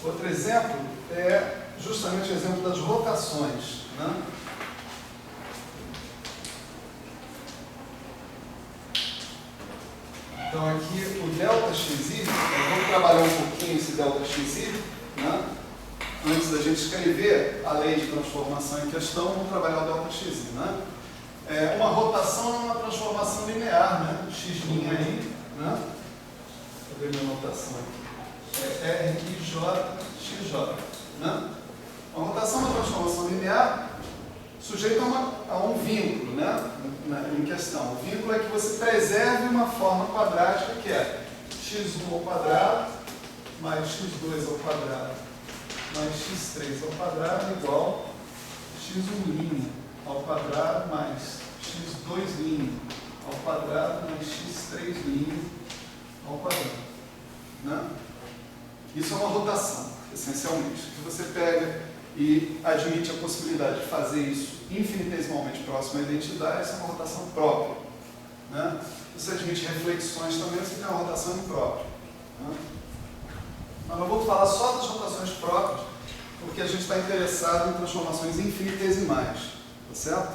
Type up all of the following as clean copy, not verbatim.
Outro exemplo é justamente o exemplo das rotações, né? Então aqui o ΔXi, vamos trabalhar um pouquinho esse ΔXi, né? Antes da gente escrever a lei de transformação em questão, vamos trabalhar o ΔXi, né? Uma rotação é uma transformação linear, né? X' aí, né? Deixa eu ver minha notação aqui. RJ, XJ, né? Uma rotação é uma transformação linear sujeita a um vínculo, né? Em questão. O vínculo é que você preserve uma forma quadrática que é x1 ao quadrado mais x2 ao quadrado mais x3 ao quadrado igual x1' ao quadrado mais x2' ao quadrado mais x3' ao quadrado, né? Isso é uma rotação, essencialmente. Se você pega e admite a possibilidade de fazer isso infinitesimalmente próximo à identidade, essa é uma rotação própria, né? Se você admite reflexões também, você tem uma rotação imprópria, né? Mas eu vou falar só das rotações próprias, porque a gente está interessado em transformações infinitesimais, tá certo?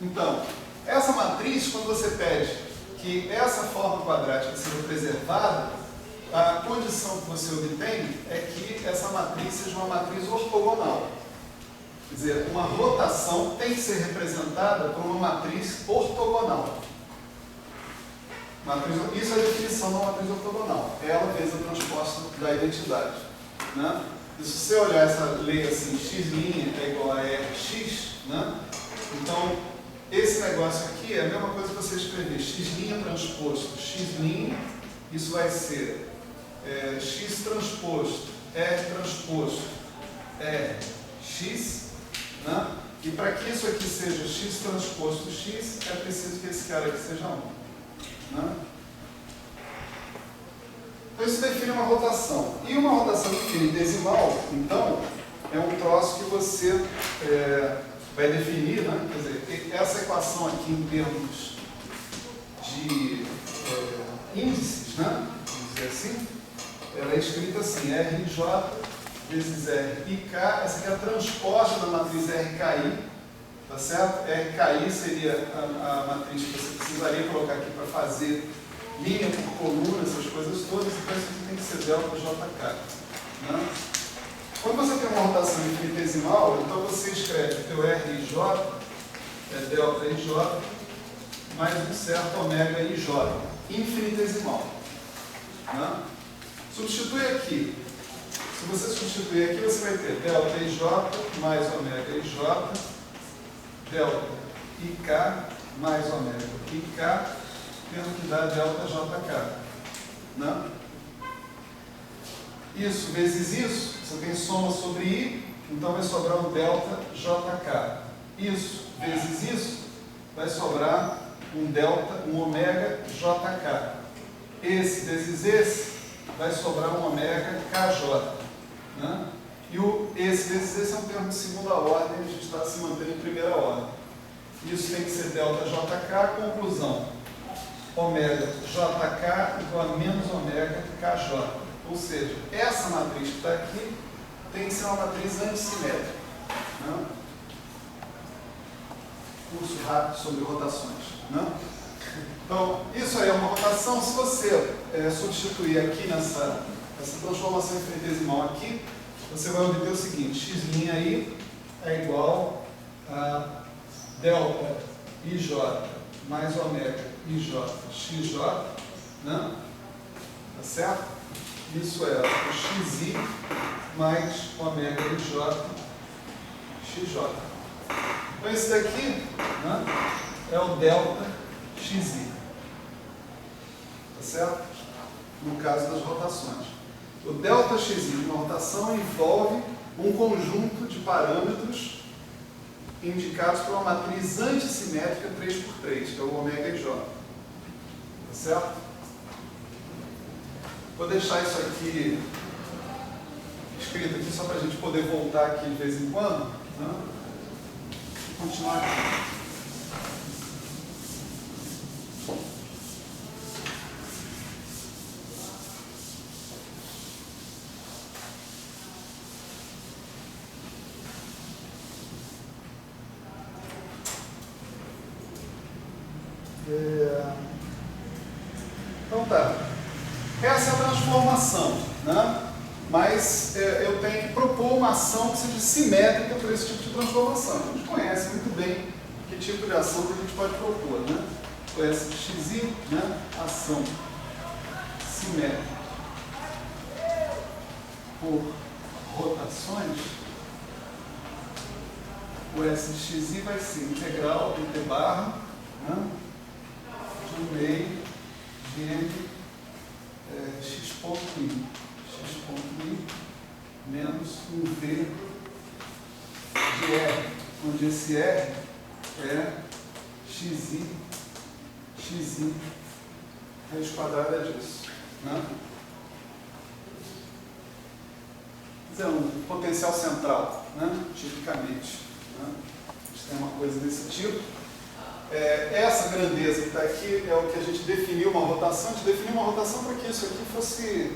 Então, essa matriz, quando você pede que essa forma quadrática seja preservada, a condição que você obtém é que essa matriz seja uma matriz ortogonal. Quer dizer, uma rotação tem que ser representada por uma matriz ortogonal. Isso é a definição da matriz ortogonal. Ela fez a transposta da identidade, né? E se você olhar essa lei assim, x' é igual a rx, né? Então, esse negócio aqui é a mesma coisa que você escrever x' transposto x', isso vai ser x transposto r transposto x, né? E para que isso aqui seja x transposto x, é preciso que esse cara aqui seja 1. Né? Então isso define uma rotação. E uma rotação infinitesimal, então, é um troço que você vai definir, né? Quer dizer, essa equação aqui em termos de índices, né? Vamos dizer assim, ela é escrita assim, RJ vezes RIK, essa aqui é a transposta da matriz RKI, tá certo? RKI seria a matriz que você precisaria colocar aqui para fazer linha por coluna, essas coisas todas, então isso aqui tem que ser ΔJK, né? Quando você tem uma rotação infinitesimal, então você escreve que o RJ é ΔIJ mais um certo ômega IJ, infinitesimal, né? Substitui aqui. Se você substituir aqui, você vai ter ΔIJ mais ômega IJ, ΔIK mais ômega IK, tendo que dar ΔJK, né? Isso vezes isso, você tem soma sobre I, então vai sobrar um ΔJK. Isso vezes isso, vai sobrar um ômega JK. Esse vezes esse, vai sobrar um ômega KJ, né? E esse vezes esse é um termo de segunda ordem, a gente está se mantendo em primeira ordem. Isso tem que ser ΔJK, conclusão. Ômega JK igual a menos ômega KJ. Ou seja, essa matriz que está aqui tem que ser uma matriz antissimétrica, né? Curso rápido sobre rotações, né? Então, isso aí é uma rotação. Se você substituir aqui essa transformação infinitesimal aqui, você vai obter o seguinte, x' aí é igual a ΔIJ mais ômega IJ XJ, né? Tá certo? Isso é o xi mais ômega IJ XJ. Então, esse daqui, né, é o ΔXi. Tá certo? No caso das rotações. O ΔXi de uma rotação envolve um conjunto de parâmetros indicados por uma matriz antissimétrica 3x3, que é o ômega IJ. Tá certo? Vou deixar isso aqui escrito aqui só para a gente poder voltar aqui de vez em quando, né? E continuar aqui. Então tá. Essa é a transformação, né? Mas eu tenho que propor uma ação que seja simétrica para esse tipo de transformação. A gente conhece muito bem que tipo de ação que a gente pode propor, né? Conhece xi, né? Ação simétrica por rotações. O S de xi vai ser integral de t barra, né? De 1 meio de n x ponto i menos 1v de r, onde esse r é xi raiz quadrada disso, né? Quer dizer, um potencial central, né? Tipicamente, né? A gente tem uma coisa desse tipo. Essa grandeza que está aqui é o que a gente definiu uma rotação. A gente definiu uma rotação para que isso aqui fosse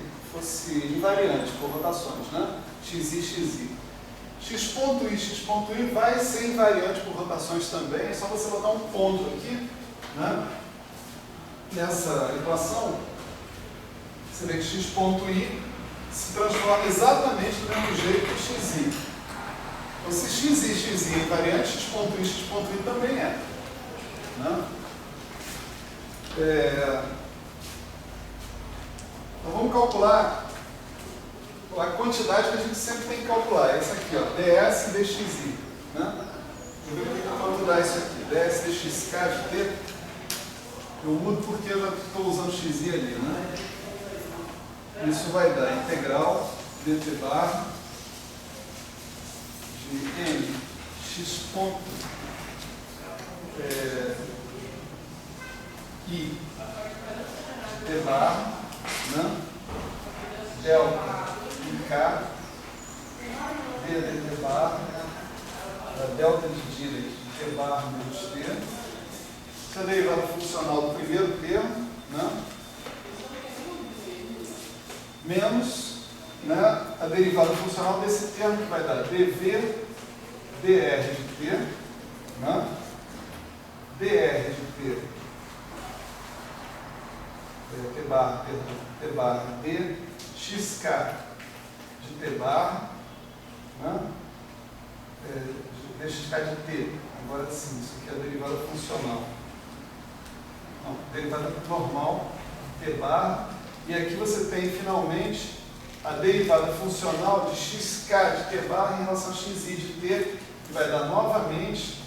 invariante por rotações, né? xi. X ponto i vai ser invariante por rotações também. É só você botar um ponto aqui, né? Nessa equação. Você vê que x ponto i se transforma exatamente do mesmo jeito que xi. Então, se xi é invariante, x ponto i também é. Né? Então vamos calcular a quantidade que a gente sempre tem que calcular. Essa aqui, ó, ds dxi. Né? Eu vou mudar isso aqui. ds dxk de t. Eu mudo porque eu já estou usando xi ali. Né? Isso vai dar integral dt barra de n x ponto I de t barra, né? Delta k d de t barra, da delta de Dirac de t barra menos t. Essa é a derivada funcional do primeiro termo, né? Menos, né, a derivada funcional desse termo que vai dar dv dr de t, né? dr de t, t barra d xk de t barra, né? Dxk de t. Agora sim, isso aqui é a derivada funcional. Não, derivada normal, t barra. E aqui você tem finalmente a derivada funcional de xk de t barra em relação a xi de t, que vai dar novamente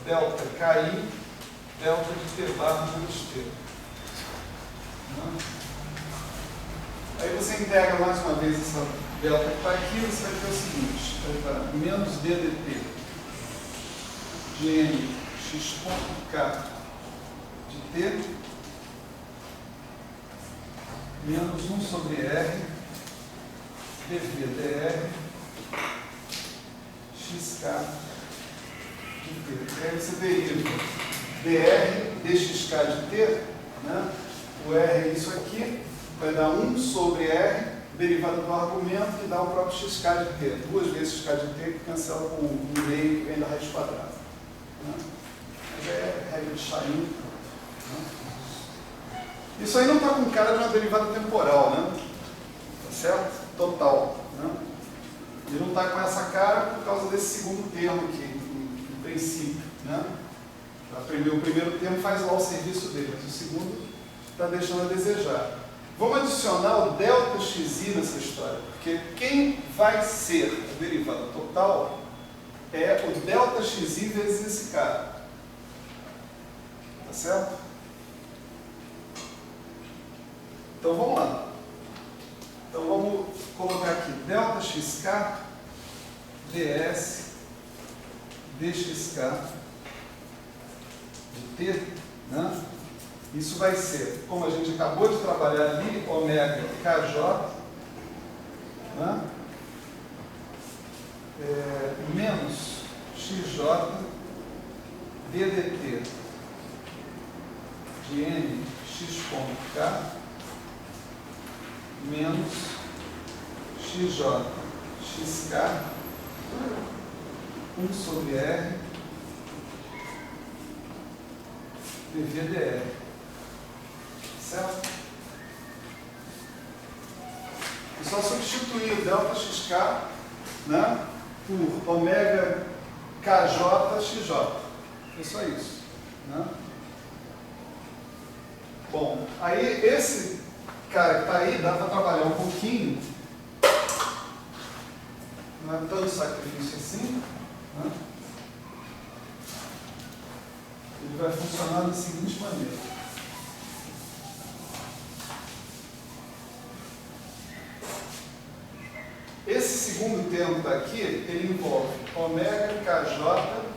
delta ki, delta de t barra menos t. Aí você integra mais uma vez essa delta que está aqui, você vai ter o seguinte, vai dar menos d dt de n x ponto k de t menos 1 sobre r dv dr xk de t. Aí você deriva dr dxk de t, né? O r é isso aqui, vai dar 1 sobre r, derivada do argumento, que dá o próprio xk de t. 2 vezes xk de t, que cancela com 1 meio, que vem da raiz quadrada. Né? Mas é regra de Chain. Né? Isso aí não está com cara de uma derivada temporal, né? Tá certo? Total. Né? Ele não está com essa cara por causa desse segundo termo aqui, em princípio. Né? O primeiro termo faz lá o serviço dele, mas o segundo está deixando a desejar. Vamos adicionar o delta xi nessa história, porque quem vai ser a derivada total é o delta xi vezes esse cara. Tá certo? Então vamos lá. Então vamos colocar aqui delta xk ds dxk de t, né? Isso vai ser, como a gente acabou de trabalhar ali, ômega kj, né? Menos xj ddt de n x ponto k menos xj xk 1 sobre r dVdr. Certo? É só substituir o ΔXK, né, por ômega kj xj. É só isso. Né? Bom, aí esse cara que está aí, dá para trabalhar um pouquinho. Não é tanto sacrifício assim. Né? Ele vai funcionar da seguinte maneira. Esse segundo termo daqui, ele envolve ômega kj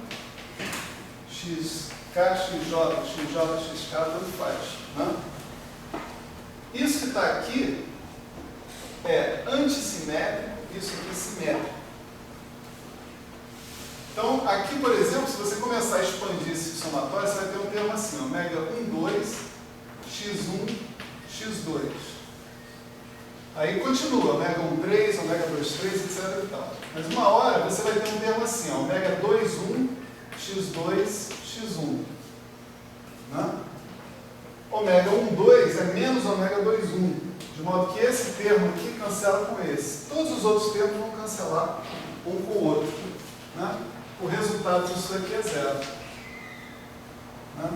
xk xj, xj xk, tanto faz. Né? Isso que está aqui é antissimétrico, isso aqui é simétrico. Então, aqui, por exemplo, se você começar a expandir esse somatório, você vai ter um termo assim, ômega 1, 2, x1, x2. Aí continua, ômega 1, 3, ômega 2, 3, etc. E tal. Mas uma hora você vai ter um termo assim, ômega 2, 1, x2, x1. Né? Ômega 1, 2 é menos ômega 2, 1. De modo que esse termo aqui cancela com esse. Todos os outros termos vão cancelar um com o outro. Né? O resultado disso aqui é zero. Né?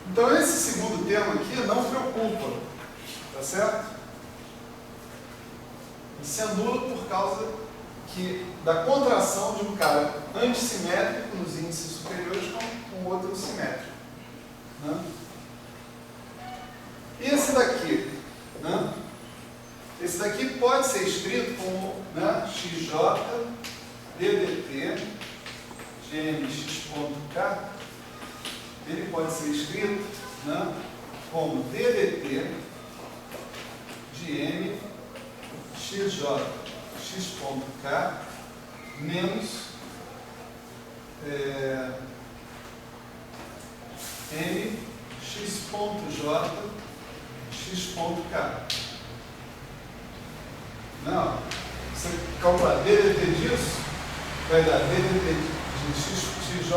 Então esse segundo termo aqui não preocupa. Tá certo? Ele se anula por causa da contração de um cara antissimétrico nos índices superiores com um outro simétrico. Né? E esse daqui? Né? Esse daqui pode ser escrito como, né, xj ddt gmx.k. Ele pode ser escrito, né, como ddt de m xj x.k menos m x.j x.k. Não, você calcular ddt disso, vai dar ddt de xj, x.j,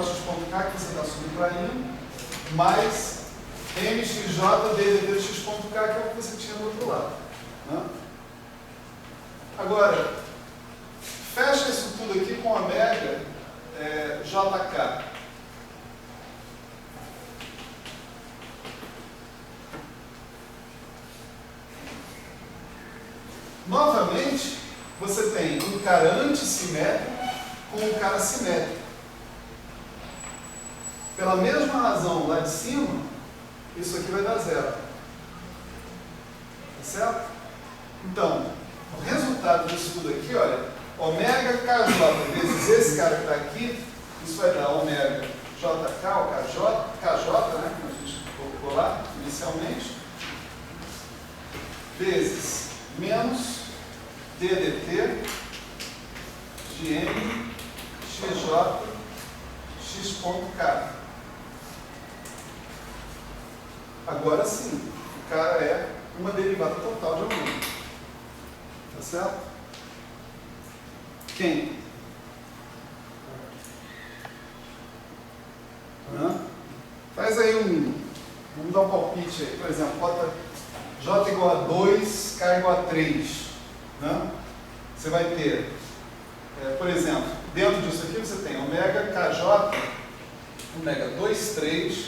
x.k, que você está subtraindo, mais mxj ddt de x.k, que é o que você tinha do outro lado. Né? Agora, fecha isso tudo aqui com ômega jk. Novamente, você tem um cara antissimétrico com um cara simétrico. Pela mesma razão lá de cima, isso aqui vai dar zero. Tá certo? Então, o resultado disso tudo aqui, olha, ômega kj vezes esse cara que está aqui, isso vai dar ômega jk, ou kj, né, como a gente colocou lá inicialmente, vezes menos ddt de m xj x.k. Agora sim, o cara é uma derivada total de aumento. Tá certo? Quem? Faz aí vamos dar um palpite aí, por exemplo, bota J igual a 2, K igual a 3. Né? Você vai ter, por exemplo, dentro disso aqui você tem ômega kj, ômega 2, 3,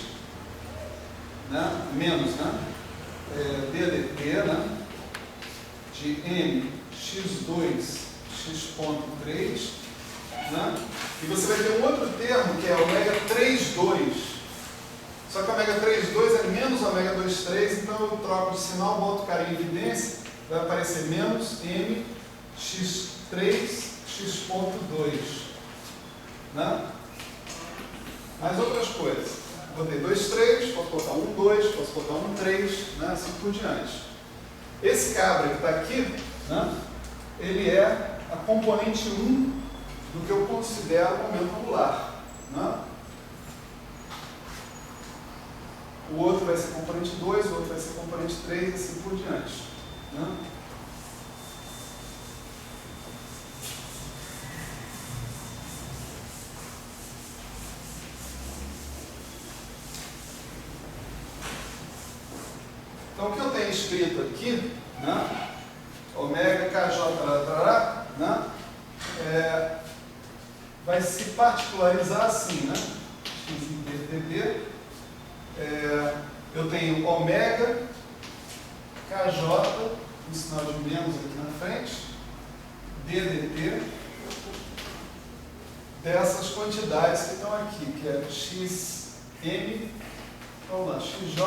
né? Menos, né? ddt, né? De m x2 x.3, né? E você vai ter um outro termo que é ômega 3,2. Só que ômega 3,2 é menos ômega 2,3, então eu troco de sinal, boto o cara em evidência, vai aparecer menos m x3 x.2. Né? Mais outras coisas. Botei 2,3, posso botar 1,2, posso botar 1,3, né? Assim por diante. Esse cabra que está aqui, né? Ele é a componente 1 do que eu considero momento angular. Né? O outro vai ser componente 2, o outro vai ser componente 3 e assim por diante. Né? escrito aqui, né? Ômega KJ, né? Vai se particularizar assim, né? X invertd. Eu tenho ômega KJ, um sinal de menos aqui na frente, ddt, dessas quantidades que estão aqui, que é xm, vamos lá, xj,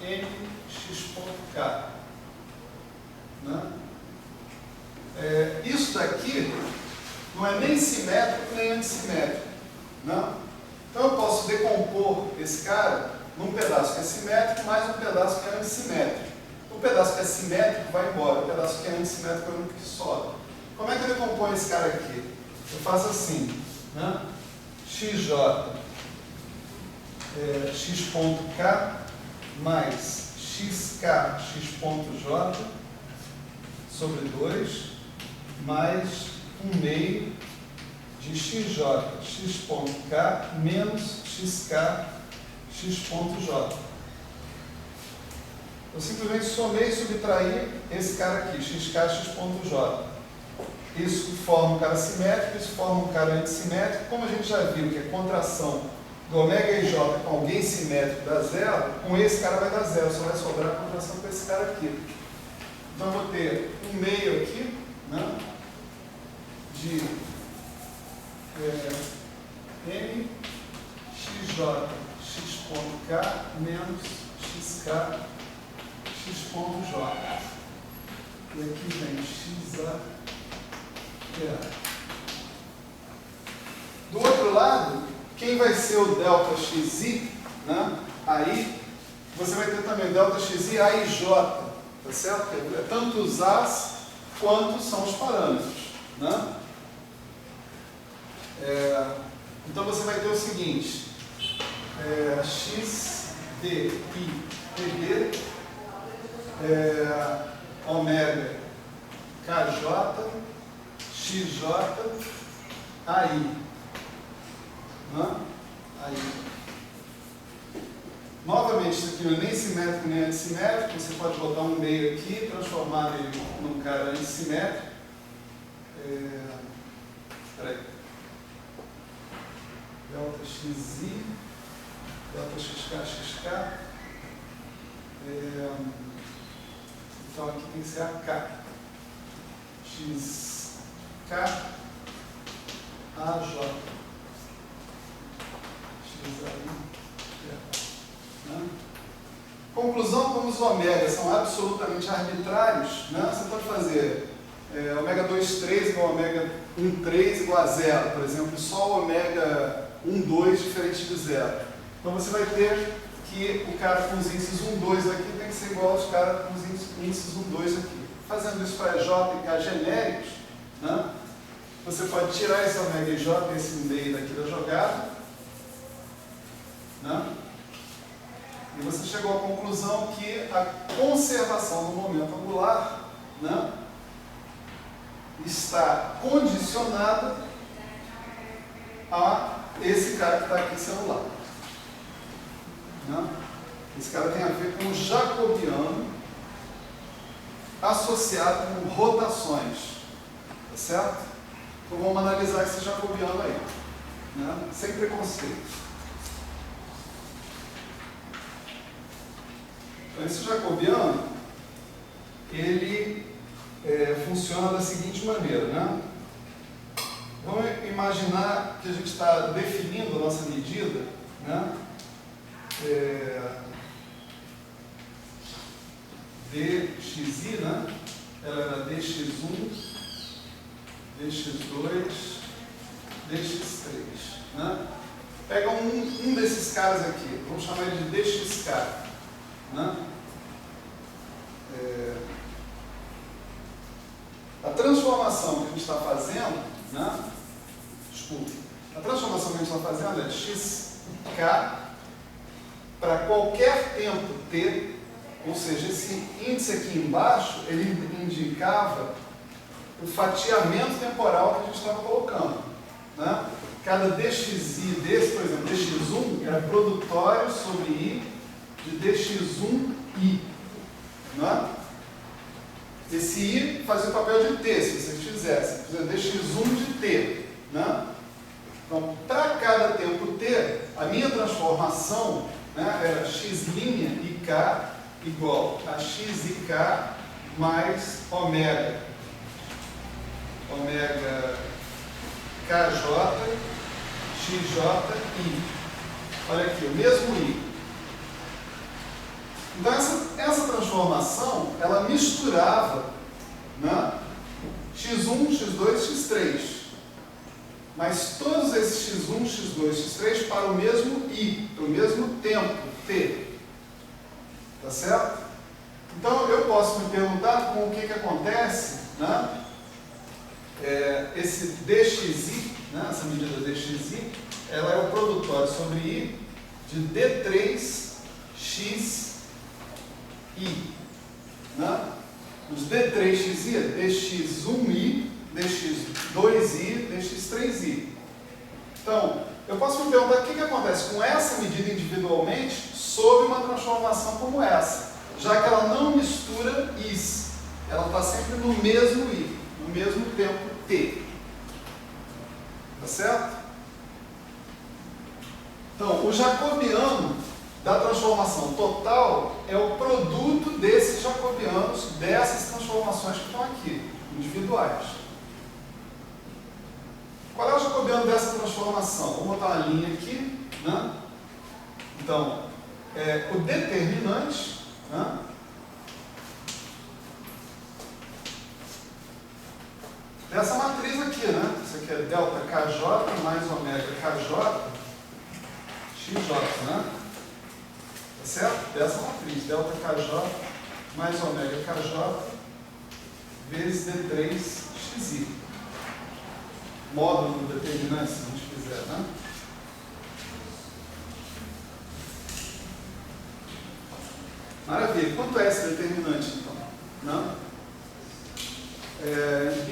m, x.k. Né? Isso daqui não é nem simétrico nem antissimétrico. Né? Então eu posso decompor esse cara num pedaço que é simétrico mais um pedaço que é antissimétrico. O pedaço que é simétrico vai embora, o pedaço que é antissimétrico é o único que sobra. Como é que eu decomponho esse cara aqui? Eu faço assim, né? xj x.k mais xk x.j sobre 2 mais 1 meio de xj x.k menos xk x.j. Eu simplesmente somei e subtraí esse cara aqui, xk x.j. Isso forma um cara simétrico, isso forma um cara antissimétrico. Como a gente já viu que a contração do ômega e j com alguém simétrico dá zero, com esse cara vai dar zero, só vai sobrar a contração com esse cara aqui. Então eu vou ter um meio aqui, né, de m xj x.k menos xk x.j. E aqui vem xa. Do outro lado, quem vai ser o delta xi, né? Aí você vai ter também o delta xi a e j, tá certo? É tanto os a's quanto são os parâmetros, né? Então você vai ter o seguinte, x, d, i, td, ômega, kj, xj, ai, né? Aí. Novamente, isso aqui não é nem simétrico nem antissimétrico, você pode botar um meio aqui, transformar ele num cara antissimétrico. Peraí. Delta xi, delta xk, então aqui tem que ser a k. xk, aj. Né? Conclusão, como os ômegas são absolutamente arbitrários, né? Você pode fazer ômega 2,3 igual a ômega 1,3 igual a zero, por exemplo, só o ômega 1,2 diferente de zero. Então você vai ter que o cara com os índices 1,2 aqui tem que ser igual aos caras com os índices 1,2 aqui. Fazendo isso para J e K genéricos, né? Você pode tirar esse ômega e J, esse meio daqui da jogada, né? E você chegou à conclusão que a conservação do momento angular, né, está condicionada a esse cara que está aqui sendo lá. Né? Esse cara tem a ver com o jacobiano associado com rotações. Tá certo? Então vamos analisar esse jacobiano aí, né? Sem preconceito. Então, esse jacobiano, ele funciona da seguinte maneira, né? Vamos imaginar que a gente está definindo a nossa medida, né? dxi, né? Ela era dx1, dx2, dx3, né? Pega um desses caras aqui, vamos chamar ele de dxk, né? A transformação que a gente está fazendo, né? Desculpe, a transformação que a gente está fazendo é de xk para qualquer tempo t, ou seja, esse índice aqui embaixo, ele indicava o fatiamento temporal que a gente estava colocando, né? Cada dxi desse, por exemplo, dx1 era produtório sobre i de dx1i. não é? Esse I fazia o papel de T, se vocês fizessem. Por exemplo, dx1 de T. Né? Então, para cada tempo T, a minha transformação, né, era x' ik igual a xik mais ômega kj xj olha aqui, o mesmo i. Então essa transformação ela misturava, né, x1, x2, x3, mas todos esses x1, x2, x3 para o mesmo i, para o mesmo tempo t. Tá certo? Então eu posso me perguntar com o que acontece, né? Esse dxi, né, essa medida dxi, ela é o produtório sobre i de d3xi. Né? Os d3xi, dx1i, dx2i, dx3i. Então, eu posso me perguntar o que acontece com essa medida individualmente sob uma transformação como essa, já que ela não mistura is, ela está sempre no mesmo i, no mesmo tempo t. Tá certo? Então, o jacobiano da transformação total é o produto desses jacobianos, dessas transformações que estão aqui, individuais. Qual é o jacobiano dessa transformação? Vou botar uma linha aqui, né? Então, o determinante, né, dessa matriz aqui, né? Isso aqui é delta kj mais ômega kj xj, né? Tá certo? Dessa matriz, delta kj mais ômega kj vezes d3xi. Módulo do determinante, se a gente quiser, né? Maravilha. Quanto é esse determinante, então? Né?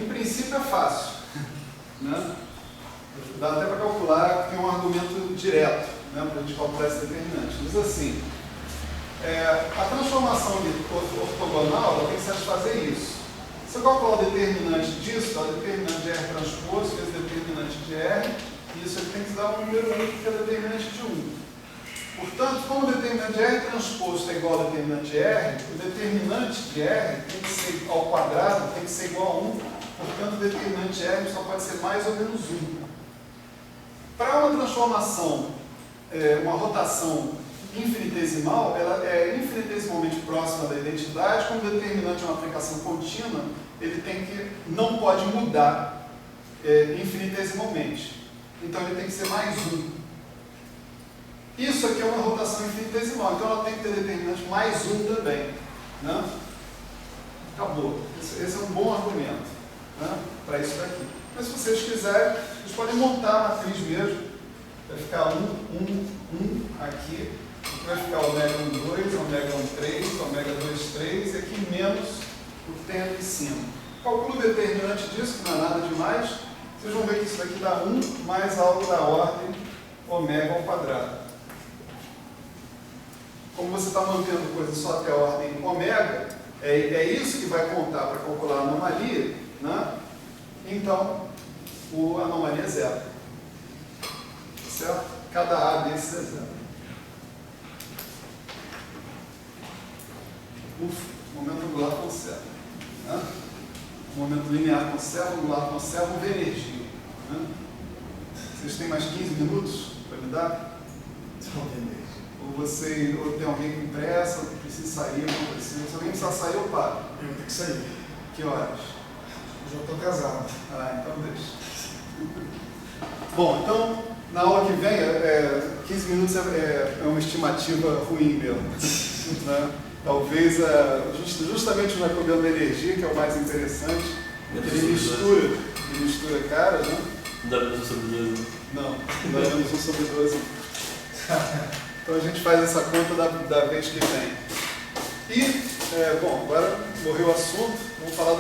Em princípio é fácil. Né? Dá até para calcular, tem um argumento direto, né, para a gente calcular esse determinante. Diz assim, a transformação ortogonal ela tem que satisfazer isso. Se eu calcular o determinante disso, dá o determinante de R transposto vezes o determinante de R, e isso aqui tem que dar um número único que é o determinante de 1. Portanto, como o determinante de R transposto é igual ao determinante de R, o determinante de R tem que ser ao quadrado, tem que ser igual a 1, portanto o determinante de R só pode ser mais ou menos 1. Para uma transformação, uma rotação infinitesimal, ela é infinitesimalmente próxima da identidade. Como o determinante é uma aplicação contínua, ele não pode mudar infinitesimalmente. Então ele tem que ser mais 1. Isso aqui é uma rotação infinitesimal, então ela tem que ter determinante mais 1 também. Né? Acabou. Esse é um bom argumento, né, para isso daqui. Mas se vocês quiserem, vocês podem montar a matriz mesmo. Vai ficar 1, 1, 1 aqui. Aqui vai ficar ômega 1, 2, ômega 1, 3, ômega 2, 3, e aqui menos o que tem aqui em cima. Calculo o determinante disso, que não é nada demais. Vocês vão ver que isso daqui dá 1 mais algo da ordem ômega ao quadrado. Como você está mantendo coisa só até a ordem ômega, é isso que vai contar para calcular a anomalia, né? Então, a anomalia é zero. Certo? Cada A desses é zero. Momento angular conserva. Né? Momento linear conserva, angular conserva, vê energia. Né? Vocês têm mais 15 minutos para me dar? Ou tem alguém com pressa, ou precisa sair, ou precisa. Se alguém precisar sair, eu paro. Eu tenho que sair. Que horas? Eu já estou casado. Então deixa. Bom, então, na aula que vem, 15 minutos é uma estimativa ruim mesmo. Né? Talvez, justamente o jacobiano da energia, que é o mais interessante, ele mistura caras, né? Não dá menos 1 sobre 12. Não dá menos 1 sobre 12. Então a gente faz essa conta da vez que vem. E, bom, agora morreu o assunto, vamos falar da